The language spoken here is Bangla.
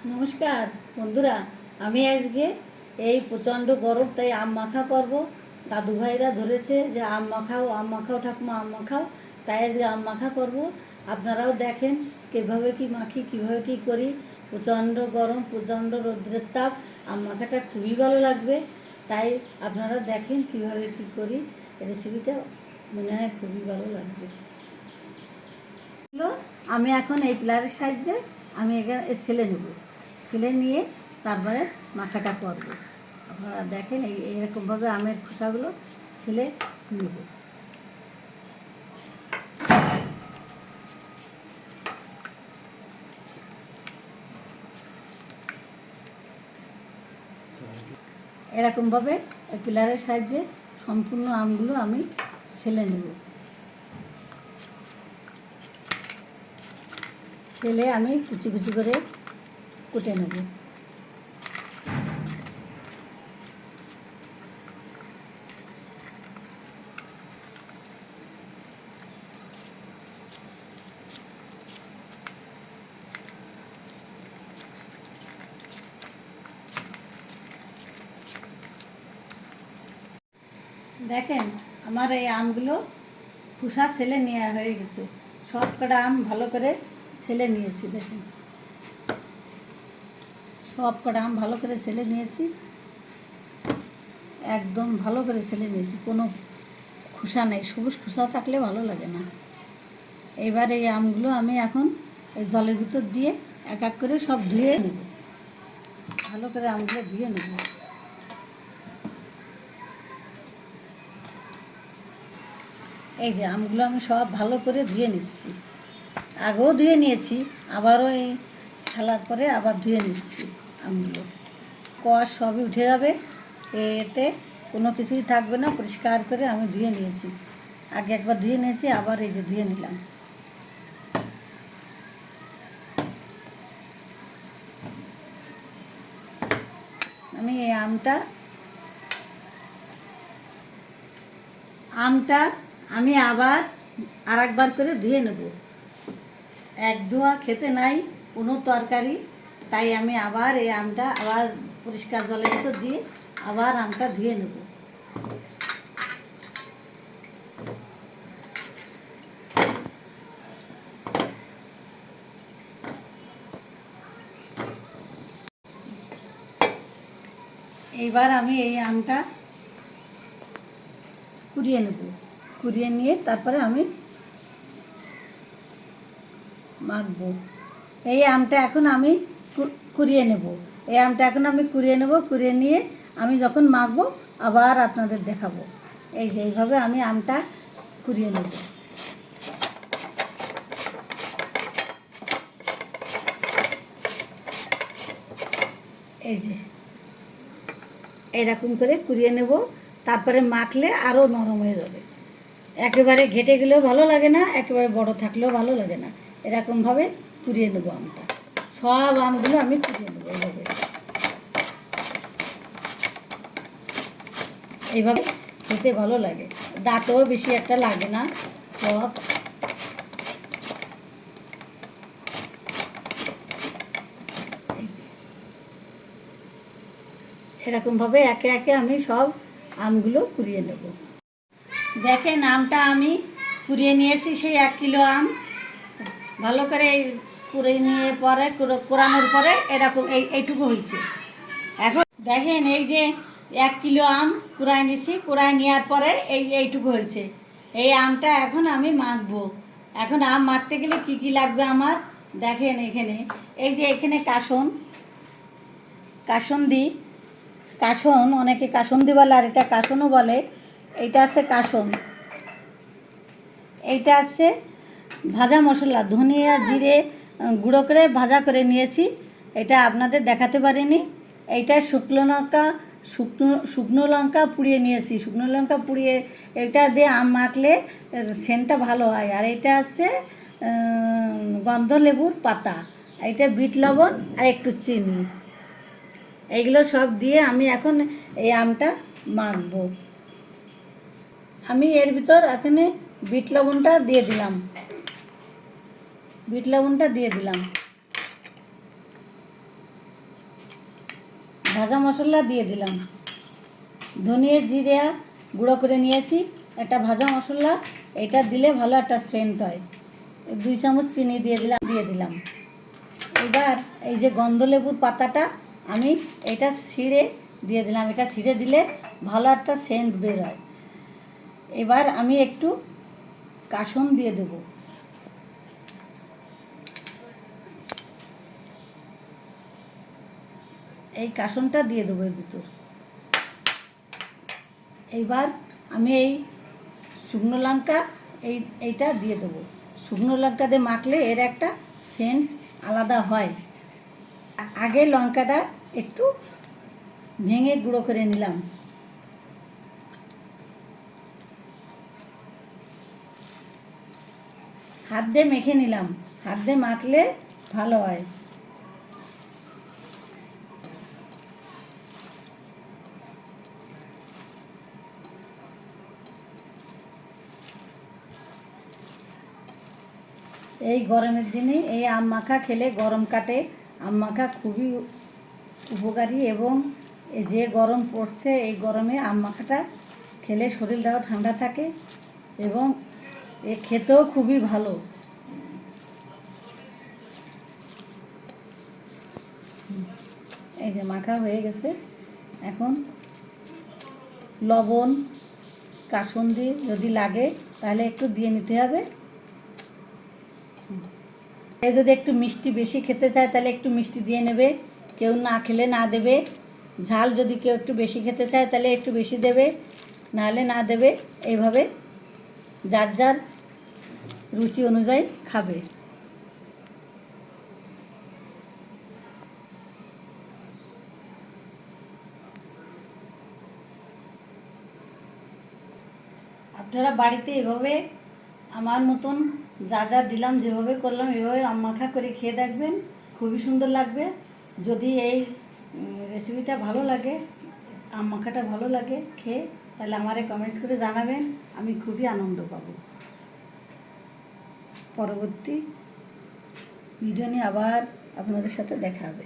নমস্কার বন্ধুরা, আমি আজকে এই প্রচণ্ড গরম তাই আম মাখা করব। দাদু ভাইরা ধরেছে যে আম মাখাও ঠাকুমা আম মাখাও, তাই আজকে আম মাখা করব। আপনারাও দেখেন কীভাবে কি মাখি, কীভাবে কি করি। প্রচণ্ড গরম, প্রচণ্ড রৌদ্রের তাপ, আম মাখাটা খুবই ভালো লাগবে। তাই আপনারা দেখেন কীভাবে কি করি। রেসিপিটা মনে হয় খুবই ভালো লাগবে। আমি এখন এই প্লারের সাহায্যে আমি এখানে ছেলে নেব, ছেলে নিয়ে তারপরে মাখাটা করব। আপনারা দেখেন এইরকমভাবে আমের খোসাগুলো ছেলে নেব। এরকমভাবে পিলারের সাহায্যে সম্পূর্ণ আমগুলো আমি ছেলে নেব। ছেলে আমি কুচি কুচি করে কুটে নেব। দেখেন আমার এই আমগুলো খোসা ছেলে নেওয়া হয়ে গেছে। সব কটা আম ভালো করে ছেলে নিয়েছি। দেখেন সব কটা আম ভালো করে ছেলে নিয়েছি, একদম ভালো করে ছেলে নিয়েছি, কোনো খোসা নেই। সবুজ খোসা থাকলে ভালো লাগে না। এবার এই আমগুলো আমি এখন এই জলের ভিতর দিয়ে এক এক করে সব ধুয়ে নেব। ভালো করে আমগুলো ধুয়ে নেব। এই যে আমগুলো আমি সব ভালো করে ধুয়ে নিচ্ছি, আগেও ধুয়ে নিয়েছি, আবারও এই ছালার পরে আবার ধুয়ে নিচ্ছি। আমগুলো কষ সবই উঠে যাবে, এতে কোনো কিছুই থাকবে না। পরিষ্কার করে আমি ধুয়ে নিয়েছি, আগে একবার ধুয়ে নিয়েছি, আবার এই যে ধুয়ে নিলাম। আমি এই আমটা আমি আবার আর একবার করে ধুয়ে নেব। এক ধোয়া খেতে নাই কোনো তরকারি, তাই আমি আবার এই আমটা আবার পরিষ্কার জলের ভিতর দিয়ে আবার আমটা ধুয়ে নেব। এইবার আমি এই আমটা কুড়িয়ে নেব, কুড়িয়ে নিয়ে তারপরে আমি মাখবো। এই আমটা এখন আমি কুড়িয়ে নেব, এই আমটা এখন আমি কুড়িয়ে নেব। কুড়িয়ে নিয়ে আমি যখন মাখবো আবার আপনাদের দেখাবো। এই যে এইভাবে আমি আমটা কুড়িয়ে নেব। এই যে এরকম করে কুড়িয়ে নেব, তারপরে মাখলে আরও নরম হয়ে যাবে। একেবারে ঘেটে গেলেও ভালো লাগে না, একেবারে বড় থাকলেও ভালো লাগে না। এরকমভাবে কুড়িয়ে নেব আমটা। সব আমগুলো আমি কুড়িয়ে নেব এইভাবে। এইভাবে খেতে ভালো লাগে, দাঁতেও বেশি একটা লাগে না। সব এরকমভাবে একে একে আমি সব আমগুলো কুড়িয়ে নেব। দেখেন আমটা আমি কুড়িয়ে নিয়েছি, সেই 1 কিলো আম ভালো করে কুড়িয়ে নিয়ে পরে কোরানোর পরে এরকম এইটুকু হয়েছে। এখন দেখেন এই যে 1 কিলো আম কুড়াই নিয়েছি, কুড়াই নেওয়ার পরে এইটুকু হয়েছে। এই আমটা এখন আমি মাখবো। এখন আম মাখতে গেলে কি কি লাগবে আমার দেখেন। এই যে এখানে কাসন্দি, অনেকে কাসন্দি বলে, আর এটা কাসনও বলে। এইটা আছে কাসন, এইটা আছে ভাজা মশলা, ধনিয়া জিরে গুঁড়ো করে ভাজা করে নিয়েছি, এটা আপনাদের দেখাতে পারিনি। এইটা শুকনো লঙ্কা পুড়িয়ে নিয়েছি, শুকনো লঙ্কা পুড়িয়ে এটা দিয়ে আম মাখলে সেন্টটা ভালো হয়। আর এটা আছে গন্ধলেবুর পাতা, এইটা বিট লবণ আর একটু চিনি। এইগুলো সব দিয়ে আমি এখন এই আমটা মাখবো। আমি এর ভিতর এখানে বিট লবণটা দিয়ে দিলাম, ভাজা মশলা দিয়ে দিলাম, ধনিয়া জিরা গুঁড়ো করে নিয়েছি, একটা ভাজা মশলা, এটা দিলে ভালো একটা সেন্ট হয়। 2 চামচ চিনি দিয়ে দিলাম। এবার এই যে গন্ধলেবুর পাতাটা আমি এটা ছিঁড়ে দিয়ে দিলাম, এটা ছিঁড়ে দিলে ভালো একটা সেন্ট বের হয়। এবার আমি একটু কাসুন দিয়ে দেবো, এই কাসুনটা দিয়ে দেবো এর ভিতর। এইবার আমি এই শুকনো লঙ্কা এইটা দিয়ে দেবো। শুকনো লঙ্কা দিয়ে মাখলে এর একটা সেন্ট আলাদা হয়। আগে লঙ্কাটা একটু ভেঙে গুঁড়ো করে নিলাম, হাত দিয়ে মেখে নিলাম, হাত দিয়ে মাখলে ভালো হয়। এই গরমের দিনে এই আম মাখা খেলে গরম কাটে। আম মাখা খুবই উপকারী, এবং যে গরম পড়ছে এই গরমে আম মাখাটা খেলে শরীরটাও ঠান্ডা থাকে, এবং এ খেতেও খুবই ভালো। এই যে মাখা হয়ে গেছে, এখন লবণ কাসুন্দি যদি লাগে তাহলে একটু দিয়ে নিতে হবে। কেউ যদি একটু মিষ্টি বেশি খেতে চায় তাহলে একটু মিষ্টি দিয়ে নেবে, কেউ না খেলে না দেবে। ঝাল যদি কেউ একটু বেশি খেতে চায় তাহলে একটু বেশি দেবে, নাহলে না দেবে। এইভাবে যার যার রুচি অনুযায়ী খাবে। আপনারা বাড়িতে এভাবে আমার মতন যা যা দিলাম, যেভাবে করলাম এভাবে আম মাখা করে খেয়ে দেখবেন, খুবই সুন্দর লাগবে। যদি এই রেসিপিটা ভালো লাগে, আম মাখাটা ভালো লাগে খেয়ে, তাহলে আমারে কমেন্টস করে জানাবেন, আমি খুবই আনন্দ পাব। পরবর্তী ভিডিও নিয়ে আবার আপনাদের সাথে দেখা হবে।